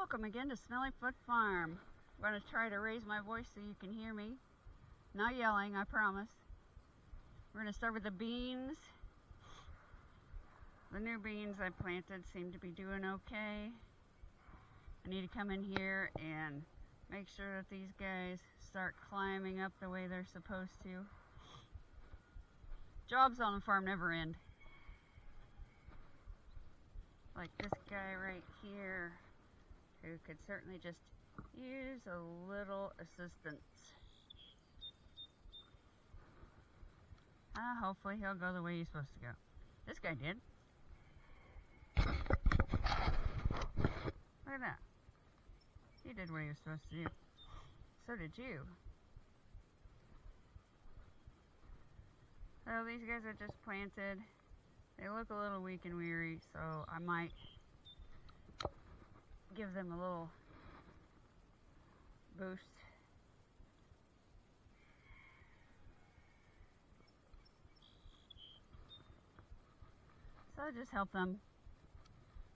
Welcome again to Smelly Foot Farm. I'm going to try to raise my voice so you can hear me. Not yelling, I promise. We're going to start with the beans. The new beans I planted seem to be doing okay. I need to come in here and make sure that these guys start climbing up the way they're supposed to. Jobs on the farm never end. Like this guy right here, who could certainly just use a little assistance. Hopefully he'll go the way he's supposed to go. This guy did. Look at that. He did what he was supposed to do. So did you. So these guys are just planted. They look a little weak and weary, so I might give them a little boost. So just help them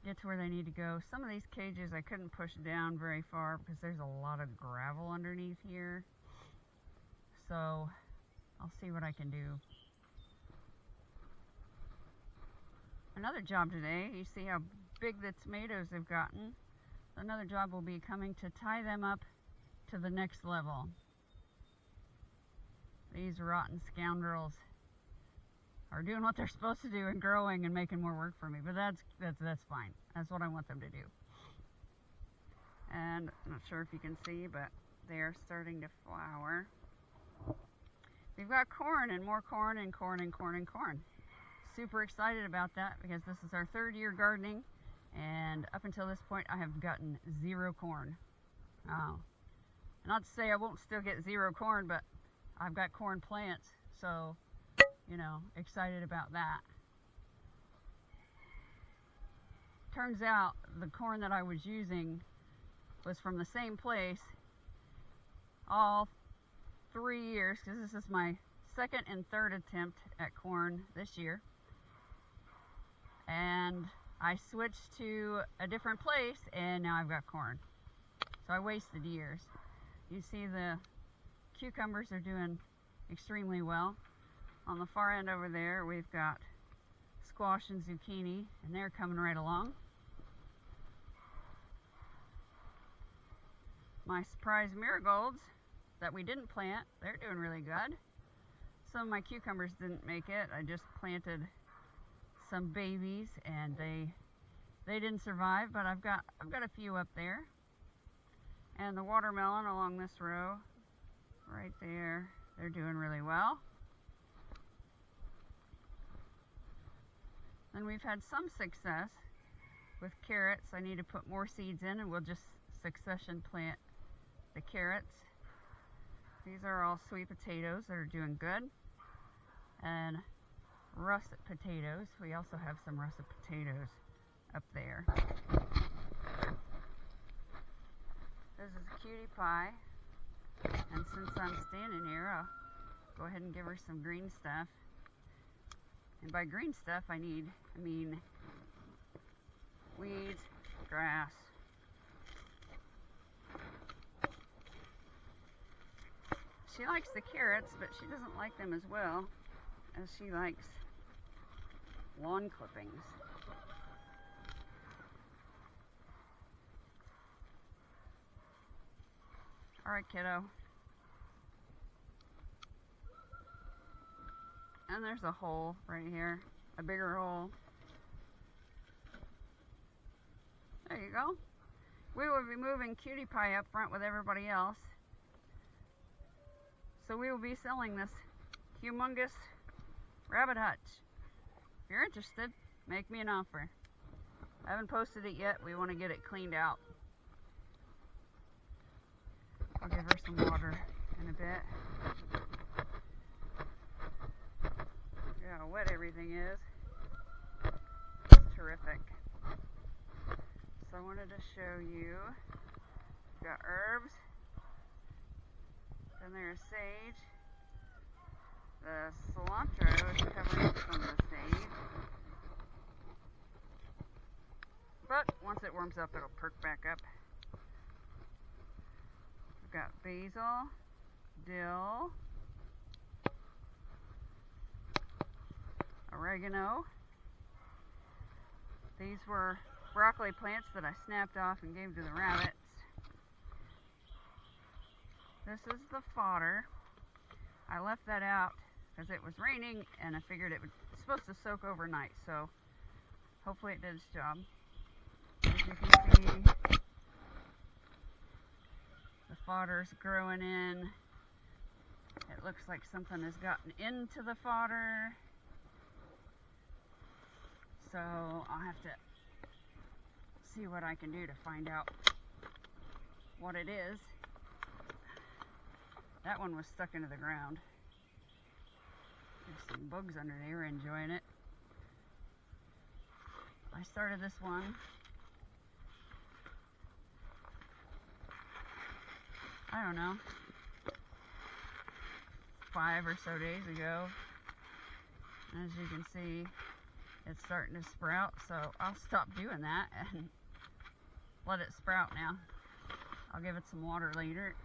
get to where they need to go. Some of these cages I couldn't push down very far because there's a lot of gravel underneath here. So I'll see what I can do. Another job today, you see how big the tomatoes have gotten. Another job will be coming to tie them up to the next level. These rotten scoundrels are doing what they're supposed to do and growing and making more work for me, but that's fine. That's what I want them to do. And I'm not sure if you can see, but they are starting to flower. We've got corn and more corn and corn and corn and corn. Super excited about that because this is our third year gardening, and up until this point I have gotten zero corn. Not to say I won't still get zero corn, but I've got corn plants, so you know, excited about that. Turns out the corn that I was using was from the same place all 3 years, because this is my second and third attempt at corn this year. And I switched to a different place and now I've got corn. So I wasted years. You see the cucumbers are doing extremely well. On the far end over there we've got squash and zucchini, and they're coming right along. My surprise marigolds that we didn't plant, they're doing really good. Some of my cucumbers didn't make it. I just planted some babies and they didn't survive, but I've got a few up there. And the watermelon along this row right there, they're doing really well. And we've had some success with carrots. I need to put more seeds in and we'll just succession plant the carrots. These are all sweet potatoes that are doing good. And russet potatoes. We also have some russet potatoes up there. This is Cutie Pie. And since I'm standing here, I'll go ahead and give her some green stuff. And by green stuff, I mean weeds, grass. She likes the carrots, but she doesn't like them as well as she likes lawn clippings. Alright, kiddo. And there's a hole right here, a bigger hole. There you go. We will be moving Cutie Pie up front with everybody else. So we will be selling this humongous rabbit hutch. If you're interested, make me an offer. I haven't posted it yet. We want to get it cleaned out. I'll give her some water in a bit. Yeah, how wet everything is. It's terrific. So I wanted to show you. We've got herbs. Then there's sage. The cilantro is covering some of the sage. But once it warms up, it'll perk back up. I've got basil, dill, oregano. These were broccoli plants that I snapped off and gave to the rabbits. This is the fodder. I left that out because it was raining and I figured it was supposed to soak overnight, so hopefully it did its job. As you can see, the fodder's growing in. It looks like something has gotten into the fodder. So I'll have to see what I can do to find out what it is. That one was stuck into the ground. There's some bugs under there. They were enjoying it. I started this one. I don't know, 5 or so days ago. As you can see, it's starting to sprout, so I'll stop doing that and let it sprout now. I'll give it some water later.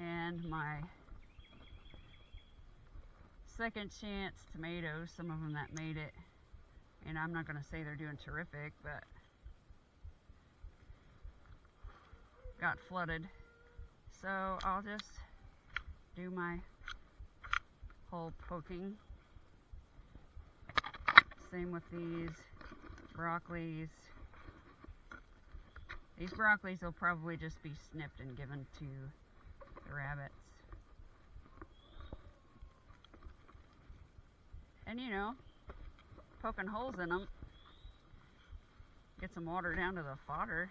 And my second chance tomatoes, some of them that made it, and I'm not going to say they're doing terrific, but got flooded. So I'll just do my whole poking. Same with these broccolis. These broccolis will probably just be snipped and given to the rabbits. And you know, poking holes in them, get some water down to the fodder,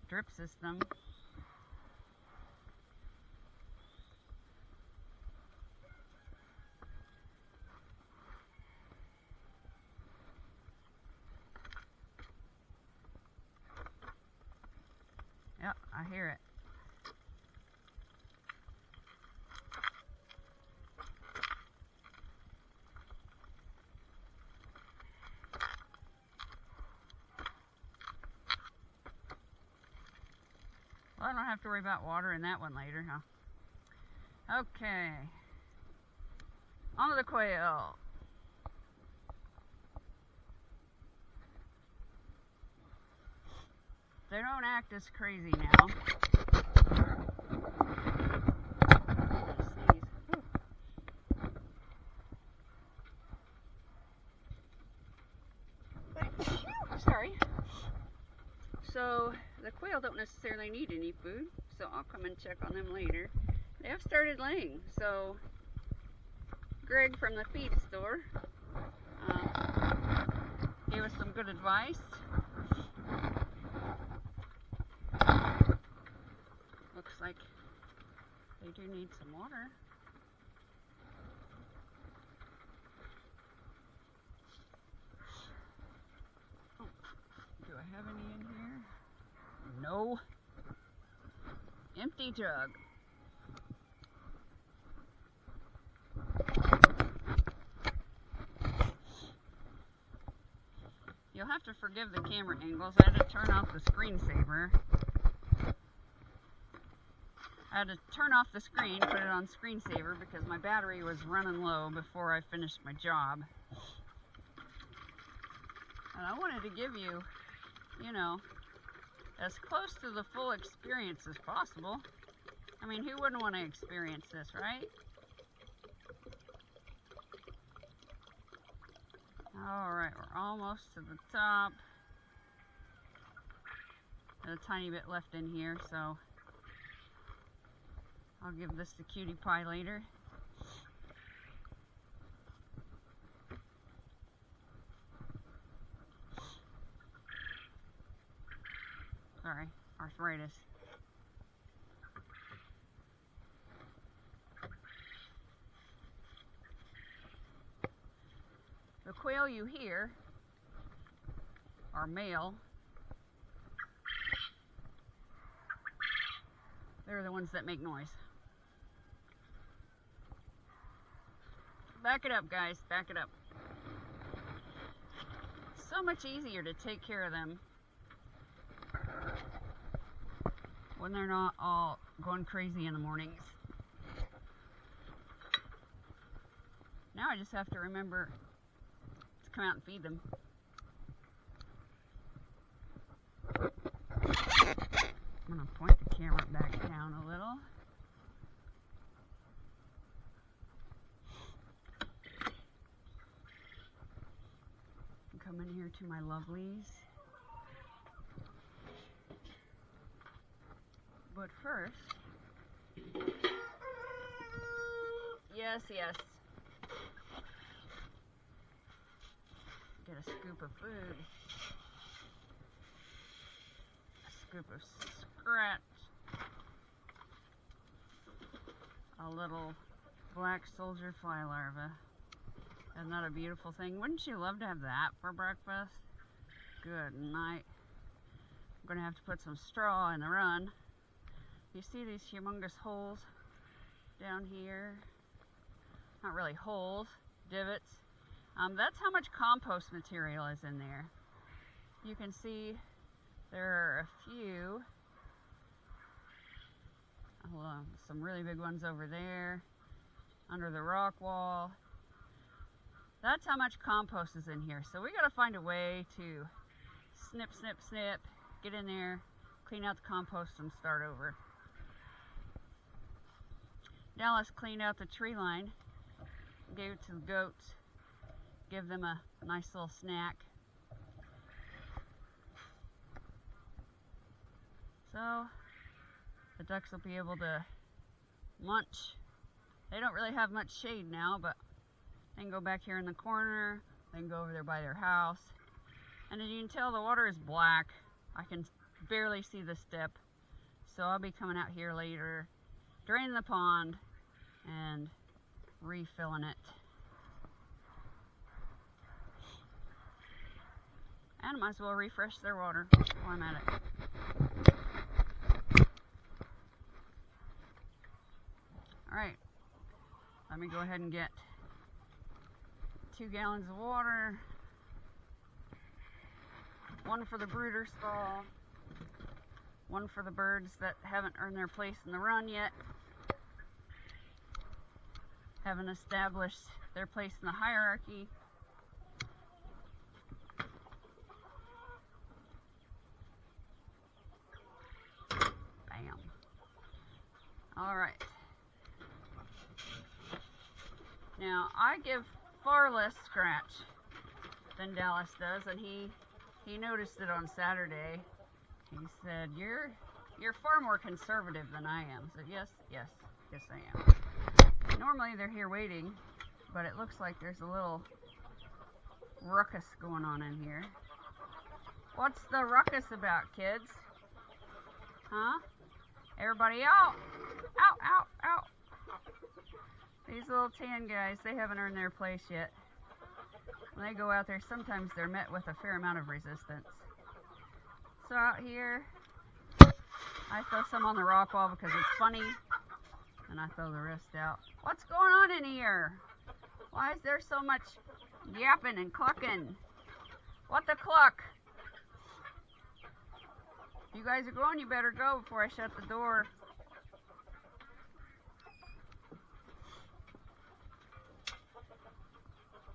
drip system. Yep, I hear it. Well, I don't have to worry about watering that one later, huh? Okay. On to the quail. They don't act as crazy now. Sorry. So the quail don't necessarily need any food, so I'll come and check on them later. They have started laying, so Greg from the feed store gave us some good advice. Looks like they do need some water. Oh, do I have any in here? No. Empty jug. You'll have to forgive the camera angles. I had to turn off the screensaver. I had to turn off the screen, put it on screensaver because my battery was running low before I finished my job. And I wanted to give you, you know, as close to the full experience as possible. I mean, who wouldn't want to experience this, right? Alright, we're almost to the top. There's a tiny bit left in here, so I'll give this to Cutie Pie later. Sorry, arthritis. The quail you hear are male. They're the ones that make noise. Back it up, guys, back it up. So much easier to take care of them when they're not all going crazy in the mornings. Now I just have to remember to come out and feed them. I'm going to point the camera back down a little. Come in here to my lovelies. But first, yes, get a scoop of food, a scoop of scratch, a little black soldier fly larva. Isn't that a beautiful thing? Wouldn't you love to have that for breakfast? Good night. I'm going to have to put some straw in the run. You see these humongous holes down here? Not really holes, divots. That's how much compost material is in there. You can see there are a few. Some really big ones over there, under the rock wall. That's how much compost is in here. So we got to find a way to snip, get in there, clean out the compost and start over. Dallas cleaned out the tree line, gave it to the goats, give them a nice little snack. So the ducks will be able to munch. They don't really have much shade now, but they can go back here in the corner, they can go over there by their house. And as you can tell, the water is black. I can barely see the step. So I'll be coming out here later, draining the pond and refilling it. And I might as well refresh their water while I'm at it. Alright, let me go ahead and get 2 gallons of water, 1 for the brooder stall, 1 for the birds that haven't earned their place in the run yet, haven't established their place in the hierarchy. Bam. Alright. Now, I give far less scratch than Dallas does, and he noticed it on Saturday. He said, you're far more conservative than I am. I said, yes I am. Normally they're here waiting, but it looks like there's a little ruckus going on in here. What's the ruckus about, kids? Huh? Everybody out! Out! These little tan guys, they haven't earned their place yet. When they go out there, sometimes they're met with a fair amount of resistance. So out here, I throw some on the rock wall because it's funny, and I throw the rest out. What's going on in here? Why is there so much yapping and clucking? What the cluck? You guys are going, you better go before I shut the door.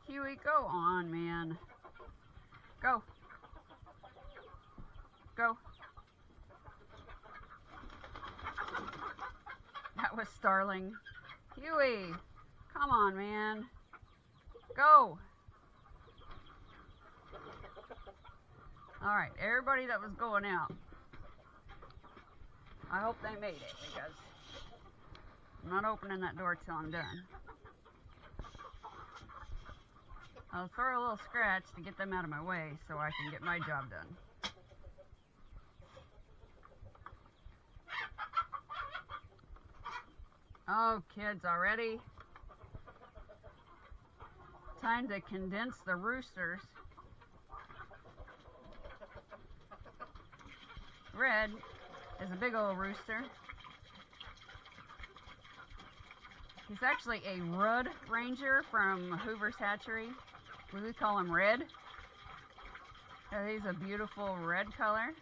Huey, go on, man. Go. That was startling. Huey, come on, man. Go. Alright, everybody that was going out, I hope they made it, because I'm not opening that door till I'm done. I'll throw a little scratch to get them out of my way so I can get my job done. Oh, kids, already? Time to condense the roosters. Red is a big old rooster. He's actually a Rudd Ranger from Hoover's Hatchery. We call him Red. He's a beautiful red color.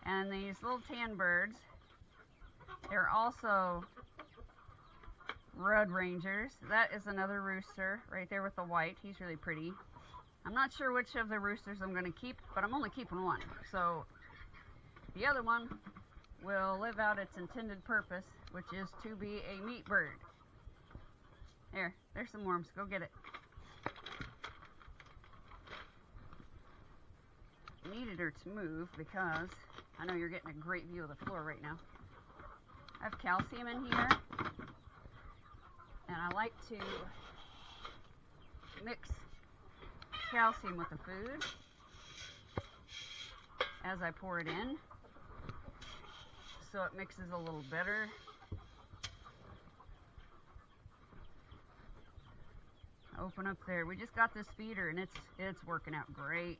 And these little tan birds, they're also Red Rangers. That is another rooster right there with the white. He's really pretty. I'm not sure which of the roosters I'm going to keep, but I'm only keeping one. So the other one will live out its intended purpose, which is to be a meat bird. There's some worms. Go get it. I needed her to move because I know you're getting a great view of the floor right now. I have calcium in here, and I like to mix calcium with the food as I pour it in, so it mixes a little better. Open up there. We just got this feeder and it's working out great.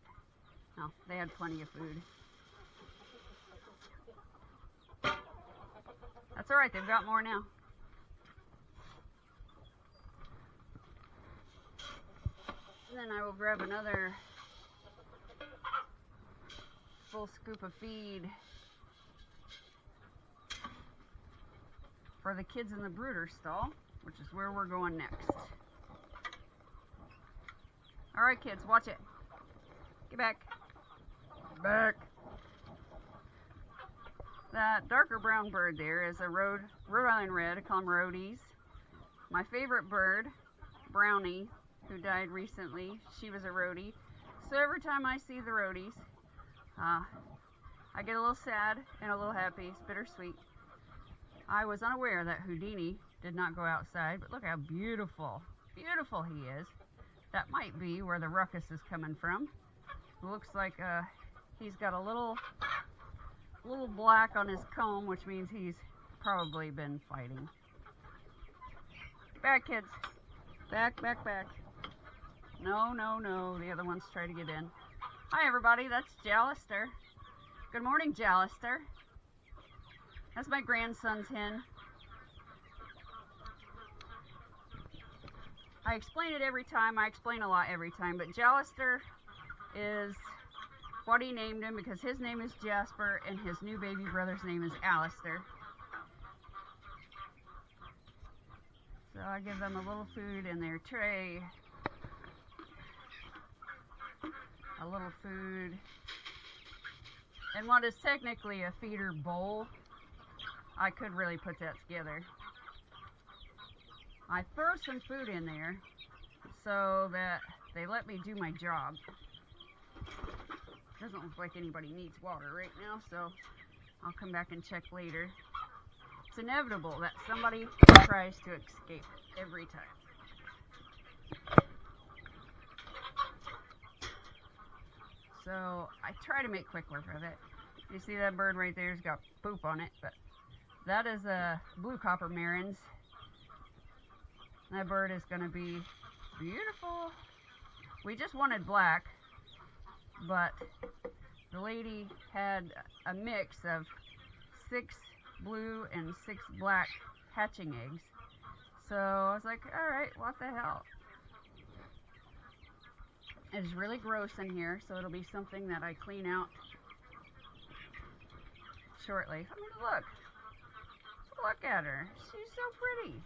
Oh, they had plenty of food. That's alright, they've got more now. And then I will grab another full scoop of feed for the kids in the brooder stall, which is where we're going next. Alright kids, watch it. Get back. Back. That darker brown bird there is a Rhode Island Red. I call them roadies. My favorite bird, Brownie, who died recently, she was a roadie. So every time I see the roadies, I get a little sad and a little happy. It's bittersweet. I was unaware that Houdini did not go outside, but look how beautiful he is. That might be where the ruckus is coming from. It looks like he's got a little black on his comb, which means he's probably been fighting. Back, kids. Back, back, back. No, no, no. The other ones try to get in. Hi, everybody. That's Jallister. Good morning, Jallister. That's my grandson's hen. I explain it every time. I explain a lot every time, but Jallister is what he named him because his name is Jasper and his new baby brother's name is Alistair. So I give them a little food in their tray. A little food. And what is technically a feeder bowl, I could really put that together. I throw some food in there so that they let me do my job. Doesn't look like anybody needs water right now, so I'll come back and check later. It's inevitable that somebody tries to escape every time. So I try to make quick work of it. You see that bird right there's got poop on it, but that is a blue copper Marins. That bird is going to be beautiful. We just wanted black, but the lady had a mix of 6 blue and 6 black hatching eggs. So I was like, alright, what the hell. It's really gross in here, so it'll be something that I clean out shortly. I mean, look at her. She's so pretty.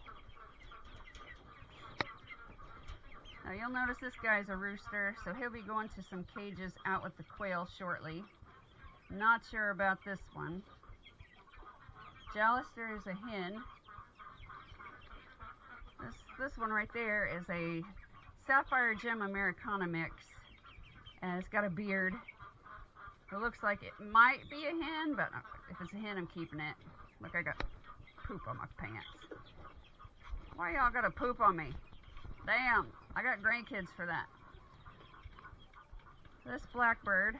Now you'll notice this guy's a rooster, so he'll be going to some cages out with the quail shortly. Not sure about this one. Jallister is a hen. This one right there is a Sapphire Gem Americana mix, and it's got a beard. It looks like it might be a hen, but if it's a hen, I'm keeping it. Look, I got poop on my pants. Why y'all gotta poop on me? Damn, I got grandkids for that. This blackbird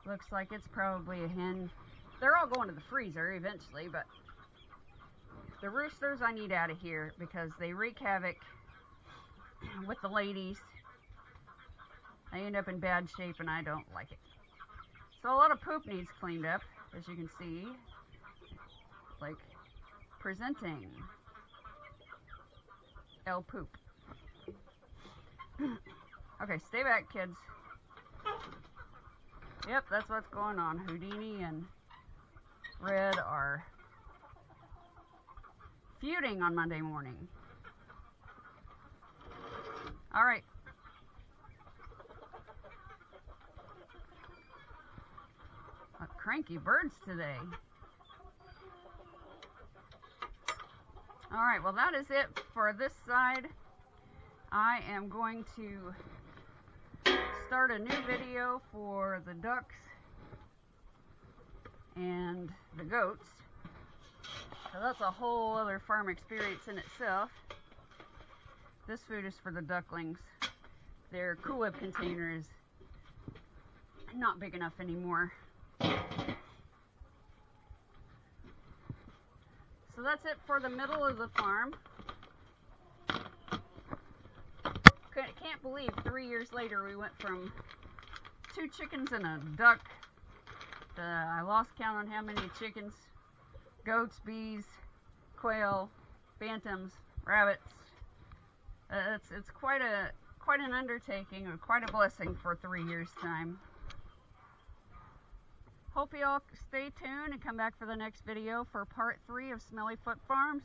looks like it's probably a hen. They're all going to the freezer eventually, but the roosters I need out of here because they wreak havoc with the ladies. They end up in bad shape and I don't like it. So a lot of poop needs cleaned up, as you can see. Like presenting El Poop. Okay, stay back, kids. Yep, that's what's going on. Houdini and Red are feuding on Monday morning. All right. Cranky birds today. All right, well, that is it for this side. I am going to start a new video for the ducks and the goats. So that's a whole other farm experience in itself. This food is for the ducklings. Their Cool Whip container is not big enough anymore. So that's it for the middle of the farm. Can't believe 3 years later we went from 2 chickens and a duck to, I lost count on how many chickens, goats, bees, quail, bantams, rabbits. It's quite an undertaking, or quite a blessing for 3 years' time. Hope you all stay tuned and come back for the next video for part 3 of Smelly Foot Farms.